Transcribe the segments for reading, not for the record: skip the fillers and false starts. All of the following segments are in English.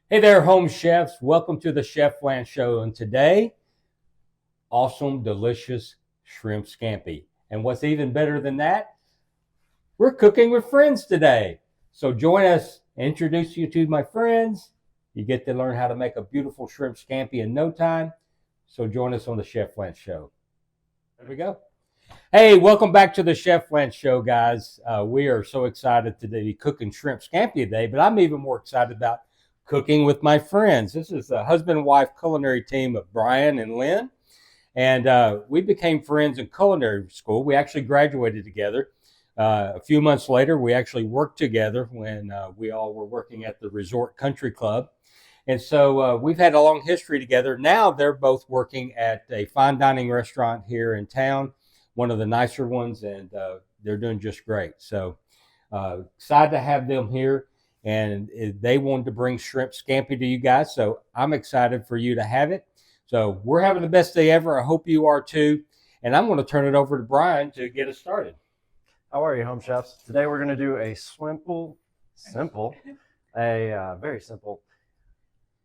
Hey there, home chefs. Welcome to the Chef Land Show. And today, awesome, delicious shrimp scampi. And what's even better than that, we're cooking with friends today. So join us, introduce you to my friends. You get to learn how to make a beautiful shrimp scampi in no time. So join us on the Chef Land Show. There we go. Hey, welcome back to the Chef Land Show, guys. We are so excited to be cooking shrimp scampi today, but I'm even more excited about cooking with my friends. This is the husband and wife culinary team of Brian and Lynn, and we became friends in culinary school. We actually graduated together. A few months later, we actually worked together when we all were working at the Resort Country Club. And so we've had a long history together. Now they're both working at a fine dining restaurant here in town, one of the nicer ones, and they're doing just great. So excited to have them here. And they wanted to bring shrimp scampi to you guys. So I'm excited for you to have it. So we're having the best day ever. I hope you are too. And I'm going to turn it over to Brian to get us started. How are you, home chefs? Today we're going to do a very simple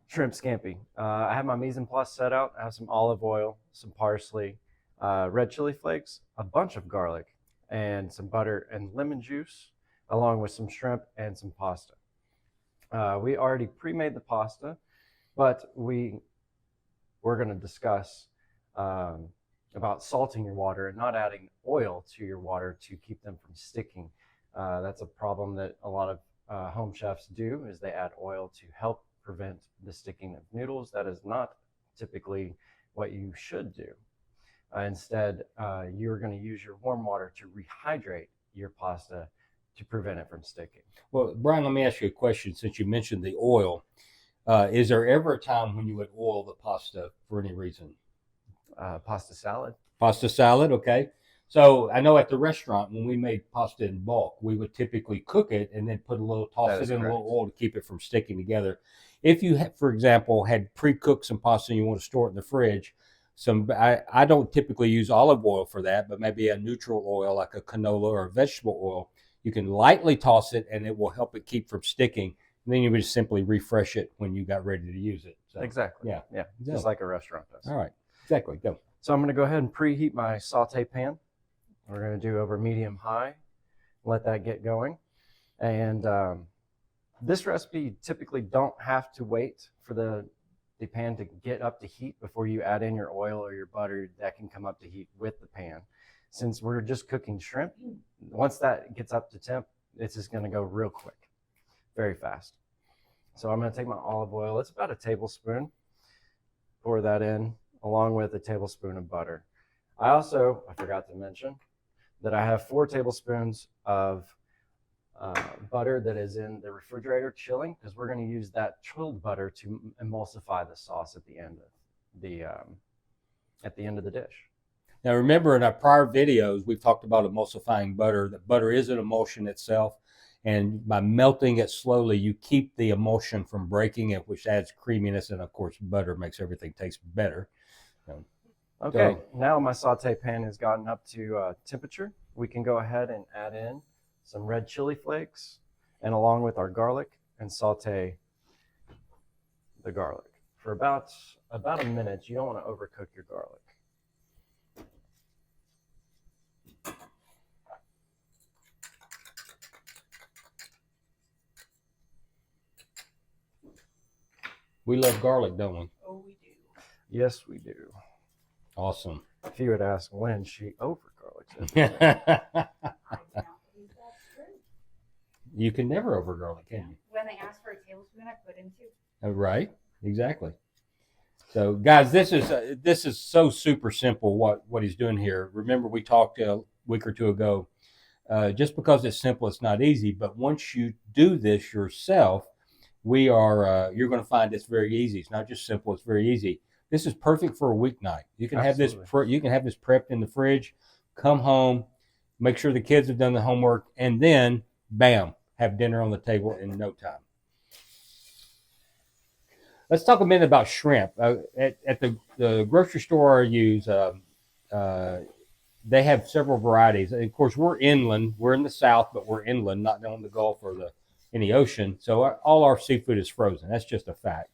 shrimp scampi. I have my mise en place set out. I have some olive oil, some parsley, red chili flakes, a bunch of garlic, and some butter and lemon juice, along with some shrimp and some pasta. We already pre-made the pasta, but we're going to discuss about salting your water and not adding oil to your water to keep them from sticking. That's a problem that a lot of home chefs do, is they add oil to help prevent the sticking of noodles. That is not typically what you should do. Instead, you're going to use your warm water to rehydrate your pasta to prevent it from sticking. Well, Brian, let me ask you a question. Since you mentioned the oil, is there ever a time when you would oil the pasta for any reason? Pasta salad. Pasta salad, okay. So I know at the restaurant when we made pasta in bulk, we would typically cook it and then toss it in a little oil to keep it from sticking together. If you, for example, had pre-cooked some pasta and you want to store it in the fridge, I don't typically use olive oil for that, but maybe a neutral oil like a canola or a vegetable oil. You can lightly toss it and it will help it keep from sticking. And then you would just simply refresh it when you got ready to use it. So, exactly. Yeah. Just like a restaurant does. All right. Exactly. Go. So I'm going to go ahead and preheat my saute pan. We're going to do over medium high. Let that get going. And this recipe, you typically don't have to wait for the pan to get up to heat before you add in your oil or your butter. That can come up to heat with the pan. Since we're just cooking shrimp, once that gets up to temp, it's just going to go real quick, very fast. So I'm going to take my olive oil. It's about a tablespoon. Pour that in, along with a tablespoon of butter. I forgot to mention that I have 4 tablespoons of butter that is in the refrigerator chilling, because we're going to use that chilled butter to emulsify the sauce at the end of the dish. Now, remember in our prior videos, we've talked about emulsifying butter. That butter is an emulsion itself, and by melting it slowly, you keep the emulsion from breaking it, which adds creaminess, and of course, butter makes everything taste better. Okay, now my saute pan has gotten up to temperature. We can go ahead and add in some red chili flakes, and along with our garlic, and saute the garlic for about a minute. You don't want to overcook your garlic. We love garlic, don't we? Oh, we do. Yes, we do. Awesome. If you would ask Lynn, she over garlic. You can never over garlic, can you? When they ask for a tablespoon, I put in 2. Right. Exactly. So, guys, this is so super simple. What he's doing here. Remember, we talked a week or two ago. Just because it's simple, it's not easy. But once you do this yourself, you're going to find it's very easy. It's not just simple; it's very easy. This is perfect for a weeknight. You can Absolutely. have this prepped in the fridge. Come home, make sure the kids have done the homework, and then bam, have dinner on the table in no time. Let's talk a minute about shrimp. At the grocery store I use, they have several varieties. And of course, we're inland. We're in the South, but we're inland, not on the Gulf or the in the ocean. So all our seafood is frozen. That's just a fact.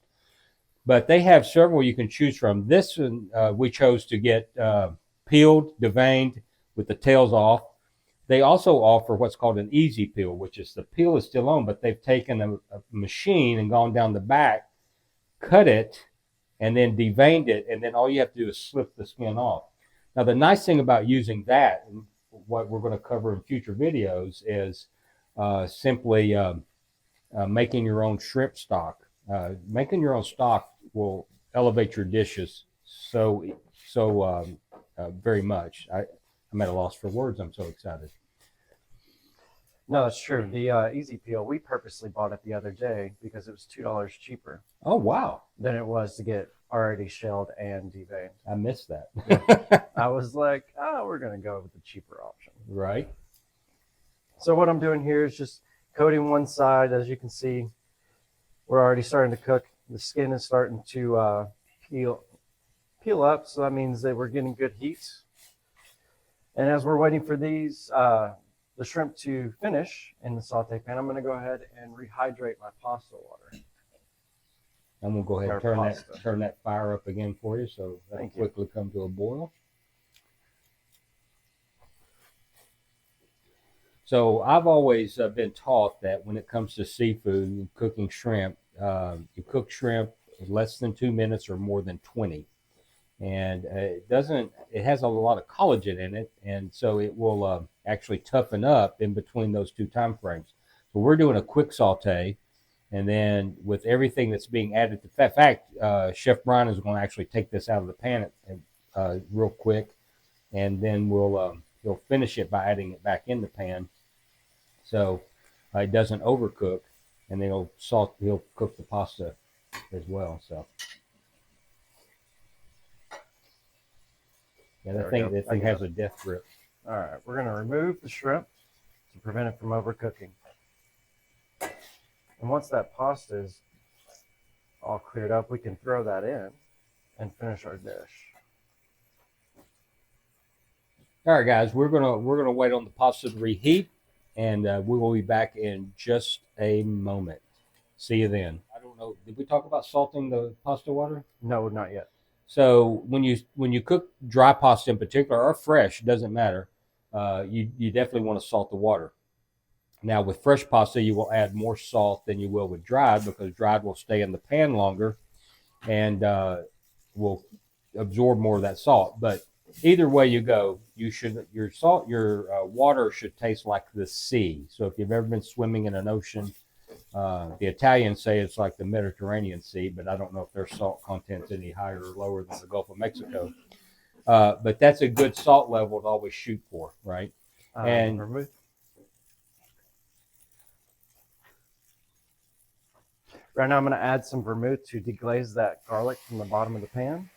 But they have several you can choose from. This one we chose to get peeled, deveined with the tails off. They also offer what's called an easy peel, which is the peel is still on, but they've taken a machine and gone down the back, cut it, and then deveined it, and then all you have to do is slip the skin off. Now, the nice thing about using that, and what we're going to cover in future videos, is simply making your own shrimp stock. Making your own stock will elevate your dishes so very much. I'm at a loss for words. I'm so excited. No, that's true. The easy peel, we purposely bought it the other day because it was $2 cheaper Oh, wow. than it was to get already shelled and deveined. I missed that. I was like, oh, we're going to go with the cheaper option. Right. So what I'm doing here is just coating one side. As you can see, we're already starting to cook. The skin is starting to peel up, so that means that we're getting good heat. And as we're waiting for these, the shrimp to finish in the saute pan, I'm going to go ahead and rehydrate my pasta water. I'm going to go ahead and turn that fire up again for you so that'll quickly come to a boil. So I've always been taught that when it comes to seafood and cooking shrimp, you cook shrimp less than 2 minutes or more than 20. And it has a lot of collagen in it, and so it will actually toughen up in between those two time frames. So we're doing a quick saute, and then with everything that's being added to fat. In fact, Chef Brian is going to actually take this out of the pan real quick, and then he'll finish it by adding it back in the pan, so it doesn't overcook, and then he'll cook the pasta as well. So. Yeah, that thing has a death grip. All right, we're going to remove the shrimp to prevent it from overcooking. And once that pasta is all cleared up, we can throw that in and finish our dish. All right, guys, we're gonna wait on the pasta to reheat, and we will be back in just a moment. See you then. I don't know. Did we talk about salting the pasta water? No, not yet. So when you cook dry pasta in particular, or fresh, doesn't matter, you definitely want to salt the water. Now with fresh pasta, you will add more salt than you will with dried, because dried will stay in the pan longer and will absorb more of that salt. But either way you go, your water should taste like the sea. So if you've ever been swimming in an ocean, the Italians say it's like the Mediterranean Sea, but I don't know if their salt content's any higher or lower than the Gulf of Mexico. But that's a good salt level to always shoot for, right? And vermouth. Right now I'm going to add some vermouth to deglaze that garlic from the bottom of the pan.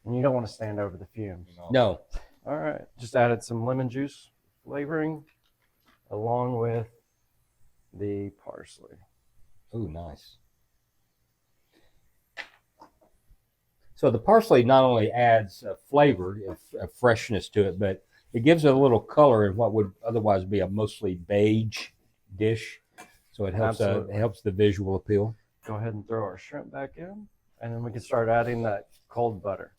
And you don't want to stand over the fumes. No. All right, just added some lemon juice flavoring along with the parsley. Oh, nice. So the parsley not only adds a flavor, a freshness to it, but it gives it a little color in what would otherwise be a mostly beige dish. So it helps the visual appeal. Go ahead and throw our shrimp back in, and then we can start adding that cold butter.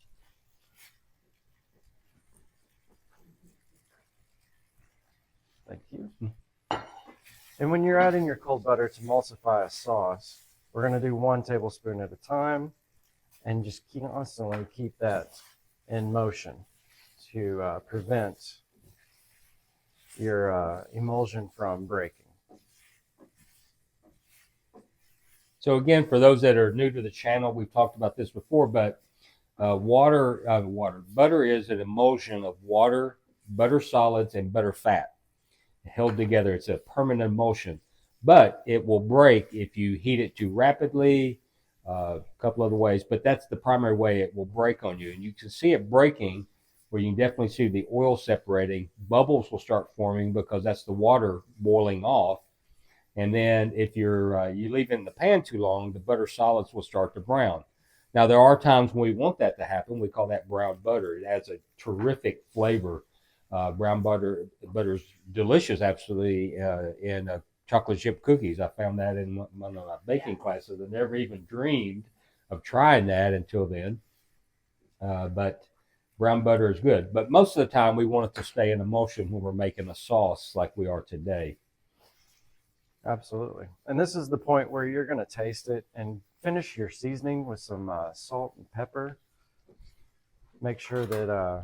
Thank you. And when you're adding your cold butter to emulsify a sauce, we're going to do 1 tablespoon at a time and just constantly keep that in motion to prevent your emulsion from breaking. So again, for those that are new to the channel, we've talked about this before, but butter is an emulsion of water, butter solids, and butter fat held together. It's a permanent emulsion, but it will break if you heat it too rapidly, a couple other ways, but that's the primary way it will break on you. And you can see it breaking where you can definitely see the oil separating. Bubbles will start forming because that's the water boiling off. And then if you leave it in the pan too long, the butter solids will start to brown. Now, there are times when we want that to happen. We call that brown butter. It adds a terrific flavor. Brown butter's delicious, absolutely, in chocolate chip cookies. I found that in one of my baking classes. I never even dreamed of trying that until then. But brown butter is good. But most of the time, we want it to stay in emulsion when we're making a sauce like we are today. Absolutely. And this is the point where you're going to taste it and finish your seasoning with some salt and pepper. Make sure that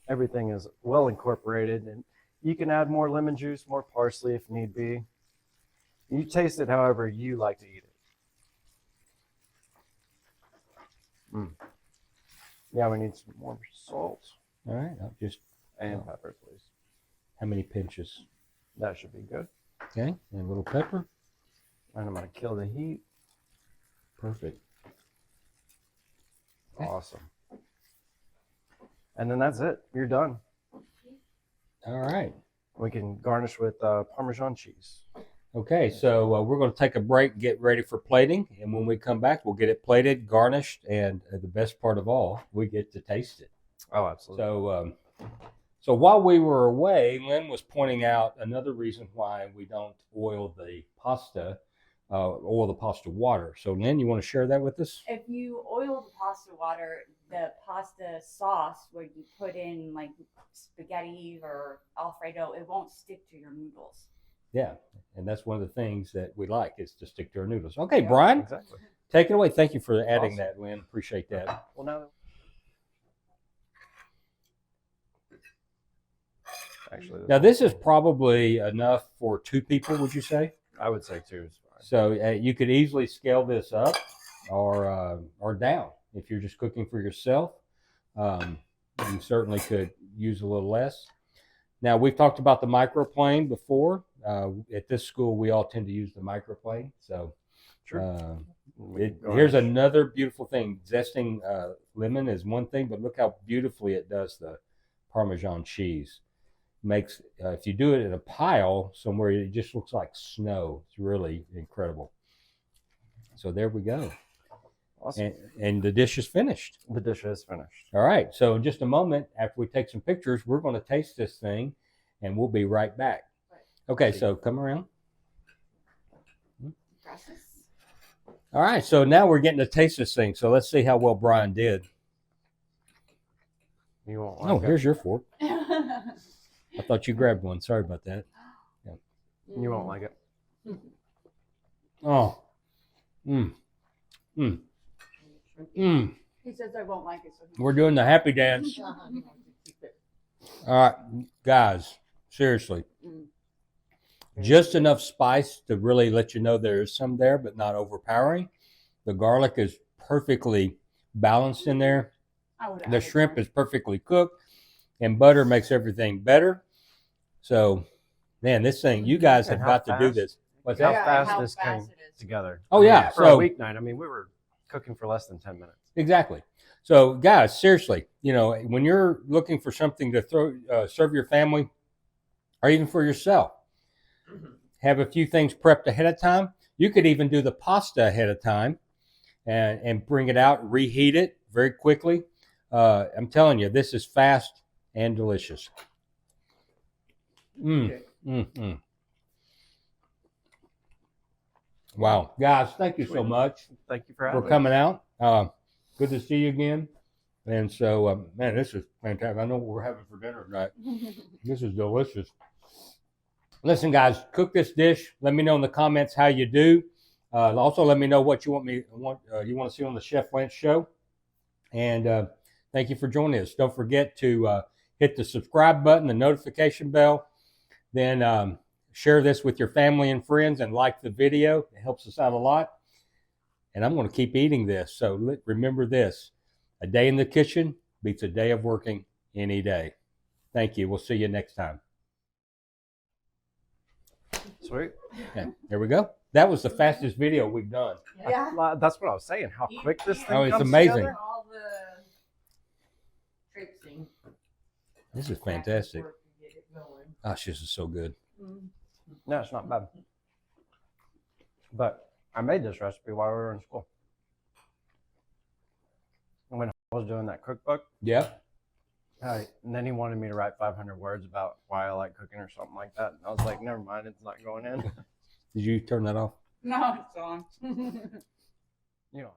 everything is well incorporated. And you can add more lemon juice, more parsley if need be. You taste it however you like to eat it. Yeah, we need some more salt. All right, I'll just and pepper, please. How many pinches? That should be good. Okay, and a little pepper. And I'm going to kill the heat. Perfect. Okay. Awesome. And then that's it. You're done. All right. We can garnish with Parmesan cheese. Okay, so we're going to take a break, get ready for plating, and when we come back, we'll get it plated, garnished, and the best part of all, we get to taste it. Oh, absolutely. So while we were away, Lynn was pointing out another reason why we don't oil the pasta water. So Lynn, you want to share that with us? If you oil the pasta water, the pasta sauce where you put in like spaghetti or Alfredo, it won't stick to your noodles. Yeah, and that's one of the things that we like is to stick to our noodles. Okay, yeah, Brian, exactly. Take it away. Thank you for adding that, Lynn. Appreciate that. Well, now this is probably enough for 2 people, would you say? I would say 2 is fine. So you could easily scale this up or down if you're just cooking for yourself. You certainly could use a little less. Now, we've talked about the microplane before. At this school, we all tend to use the microplane. So here's another beautiful thing. Zesting lemon is one thing, but look how beautifully it does the Parmesan cheese. Makes if you do it in a pile somewhere, it just looks like snow. It's really incredible. So there we go. Awesome. And the dish is finished. The dish is finished. All right. So in just a moment, after we take some pictures, we're going to taste this thing, and we'll be right back. Okay. So come around. All right. So now we're getting to taste this thing. So let's see how well Brian did. You won't like here's your fork. I thought you grabbed one. Sorry about that. Yeah. You won't like it. Oh. He says I won't like it. So we're doing the happy dance. All right, guys, seriously. Just enough spice to really let you know there is some there, but not overpowering. The garlic is perfectly balanced in there. The shrimp is perfectly cooked, and butter makes everything better. So, man, this thing, you guys have got to do this. What's how fast this came together. Oh, yeah. For a weeknight, I mean, we were cooking for less than 10 minutes. Exactly. So, guys, seriously, when you're looking for something to serve your family or even for yourself, have a few things prepped ahead of time. You could even do the pasta ahead of time and bring it out, reheat it very quickly. I'm telling you, this is fast and delicious. Wow. Guys, thank you so much. Thank you for coming out. Good to see you again. And so, man, this is fantastic. I know what we're having for dinner tonight. This is delicious. Listen, guys, cook this dish. Let me know in the comments how you do. Also, let me know what you want to see on the Chef Lance Show. And thank you for joining us. Don't forget to hit the subscribe button, the notification bell. Then share this with your family and friends and like the video. It helps us out a lot. And I'm going to keep eating this. So remember this. A day in the kitchen beats a day of working any day. Thank you. We'll see you next time. Sweet. Okay, there we go. That was the fastest video we've done. Yeah. That's what I was saying. How quick this thing it's comes amazing. together. All the traipsing. This is fantastic. Gosh, this is so good. No, it's not bad. But I made this recipe while we were in school. I was doing that cookbook. Yep. And then he wanted me to write 500 words about why I like cooking or something like that. And I was like, never mind, it's not going in. Did you turn that off? No, it's on. You know.